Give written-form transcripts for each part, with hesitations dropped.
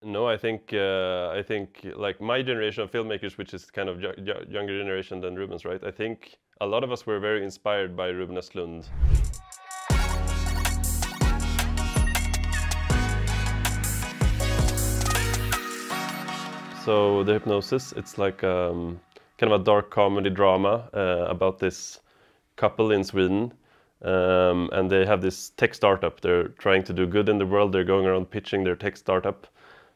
No, I think like my generation of filmmakers, which is kind of younger generation than Ruben's, right? I think a lot of us were very inspired by Ruben Östlund. So the Hypnosis, it's like kind of a dark comedy drama about this couple in Sweden, and they have this tech startup. They're trying to do good in the world. They're going around pitching their tech startup.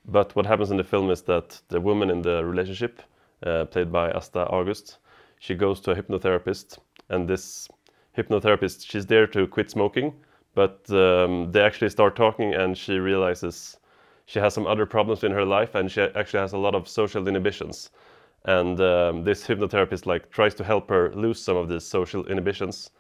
But what happens in the film is that the woman in the relationship, played by Asta August, she goes to a hypnotherapist, and this hypnotherapist, she's there to quit smoking, but they actually start talking, and she realizes she has some other problems in her life, and she actually has a lot of social inhibitions. And this hypnotherapist like tries to help her lose some of these social inhibitions.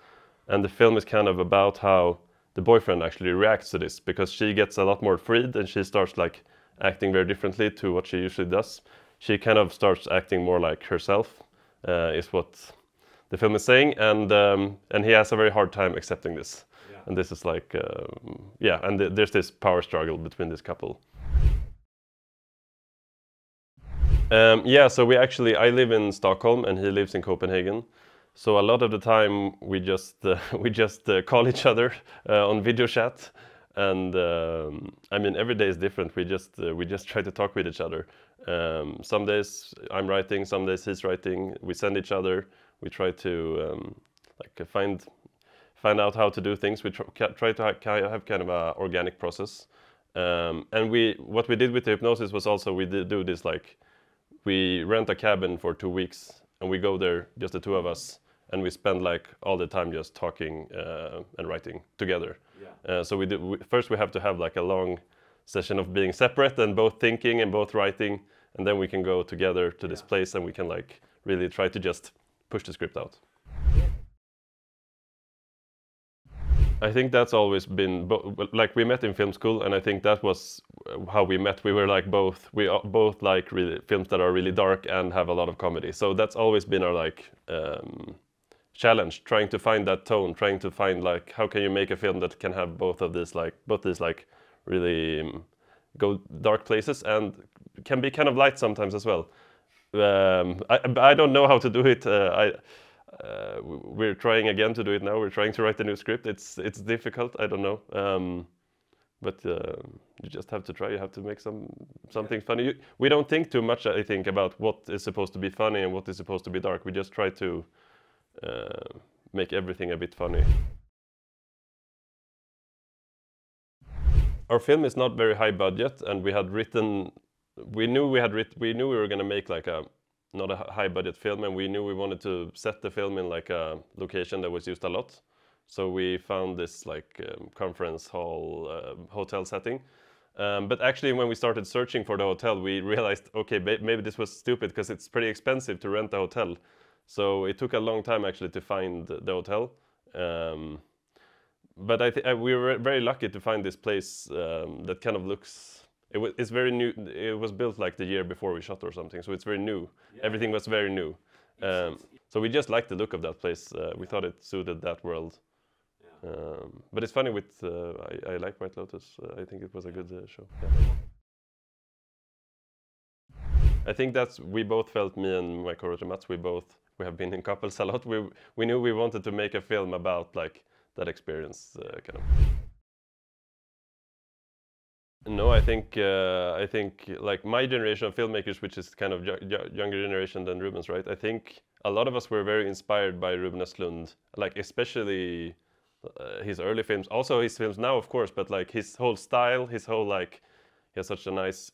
And the film is kind of about how the boyfriend actually reacts to this, because she gets a lot more freed and she starts like acting very differently to what she usually does. She kind of starts acting more like herself, is what the film is saying, and he has a very hard time accepting this. Yeah. And this is like, yeah, and there's this power struggle between this couple. Yeah, so I live in Stockholm and he lives in Copenhagen. So a lot of the time we just call each other on video chat, and I mean every day is different. We just try to talk with each other. Some days I'm writing, some days he's writing. We send each other. We try to like find out how to do things. We try to have kind of a organic process. And what we did with the hypnosis was also we did do this like we rent a cabin for 2 weeks and we go there, just the two of us, and we spend like all the time just talking and writing together. Yeah. So first we have to have like a long session of being separate and both thinking and both writing, and then we can go together to this place and we can like really try to just push the script out. I think that's always been like we met in film school, and I think that was how we met. We were like we both like really films that are really dark and have a lot of comedy. So that's always been our like challenge, trying to find that tone, trying to find like how can you make a film that can have both these like really go dark places and can be kind of light sometimes as well. I don't know how to do it. We're trying again to do it now. We're trying to write a new script. It's difficult. I don't know, but you just have to try. You have to make something funny. We don't think too much, I think, about what is supposed to be funny and what is supposed to be dark. We just try to make everything a bit funny. Our film is not very high budget, and we knew we were gonna make like not a high budget film, and we knew we wanted to set the film in like a location that was used a lot. So we found this like conference hall hotel setting. But actually when we started searching for the hotel, we realized, okay, maybe this was stupid because it's pretty expensive to rent a hotel. So it took a long time actually to find the hotel. But we were very lucky to find this place that kind of looks, it's very new. It was built like the year before we shot or something, so it's very new. Yeah. Everything was very new. So we just liked the look of that place. We thought it suited that world. Yeah. But it's funny with, I like White Lotus. I think it was a good show. Yeah. I think we both felt, me and my co-writer Mats, we have been in couples a lot. We knew we wanted to make a film about like that experience, kind of. No, I think like my generation of filmmakers, which is kind of younger generation than Ruben's, right? I think a lot of us were very inspired by Ruben Östlund, like especially his early films, also his films now, of course, but like his whole style, his whole like, he has such a nice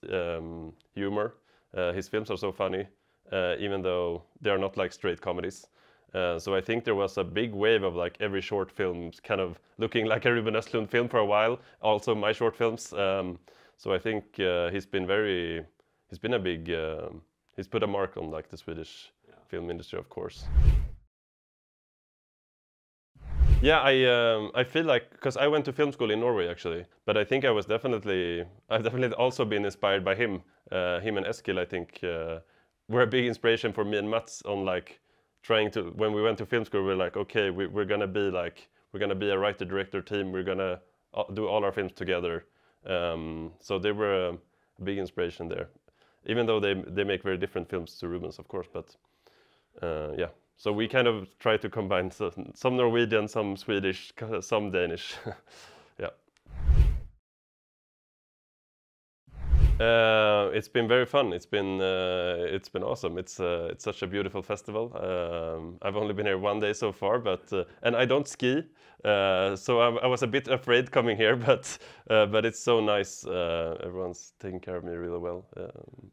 humor. His films are so funny, even though they are not like straight comedies. So I think there was a big wave of like every short film kind of looking like a Ruben Östlund film for a while. Also my short films. So I think he's put a mark on like the Swedish film industry, of course. Yeah, I feel like, because I went to film school in Norway actually, but I think I've definitely also been inspired by him. Him and Eskil, I think, were a big inspiration for me and Mats on like trying to, when we went to film school, we're like, okay, we're gonna be a writer-director team. We're gonna do all our films together. So they were big inspiration there. Even though they make very different films to Rubens, of course, but yeah. So we kind of try to combine some Norwegian, some Swedish, some Danish. Yeah. It's been very fun. It's been awesome. It's such a beautiful festival. I've only been here one day so far, but and I don't ski, so I was a bit afraid coming here. But it's so nice. Everyone's taking care of me really well.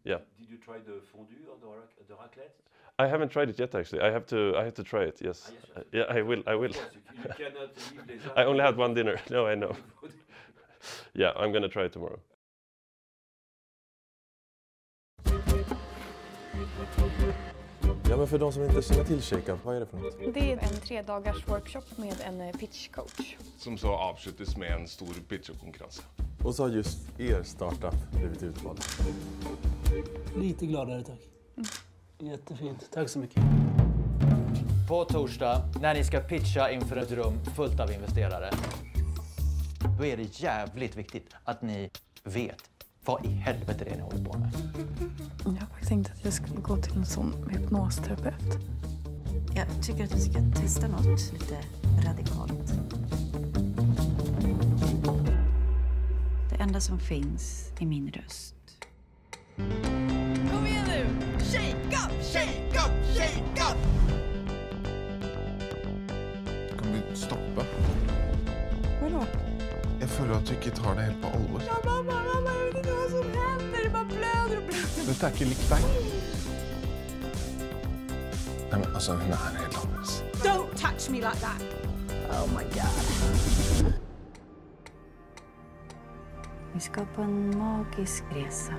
Yeah. Did you try the fondue or the raclette? I haven't tried it yet. Actually, I have to try it. Yes. Yeah, I will. You cannot leave les gens. I only had one dinner. No, I know. Yeah, I'm gonna try it tomorrow. Ja, men för de som inte känner till shake-up, vad är det för något? Det är en 3 dagars workshop med en pitchcoach. Som så avslutas med en stor pitchkonkurrens. Och så har just er startup blivit utvald. Lite gladare, tack. Jättefint, tack så mycket. På torsdag, när ni ska pitcha inför ett rum fullt av investerare, då är det jävligt viktigt att ni vet vad i helvete det är ni håller på med. Jag har faktiskt tänkt att jag skulle gå till en sån hypnosterapeut. Jag tycker att vi ska testa något lite radikalt. Det enda som finns är min röst. Kom igen nu! Shake up, shake up, shake up! Kan vi stoppa? Vadå? Jag føler att du inte tar det helt på allvar. Ja, mamma, jag vet inte vad som händer. Det bara blöder och blöder. Dette ikke likt deg. Nej, men alltså, hun er helt annerledes. Don't touch me like that! Oh my god. Vi ska på en magisk resa.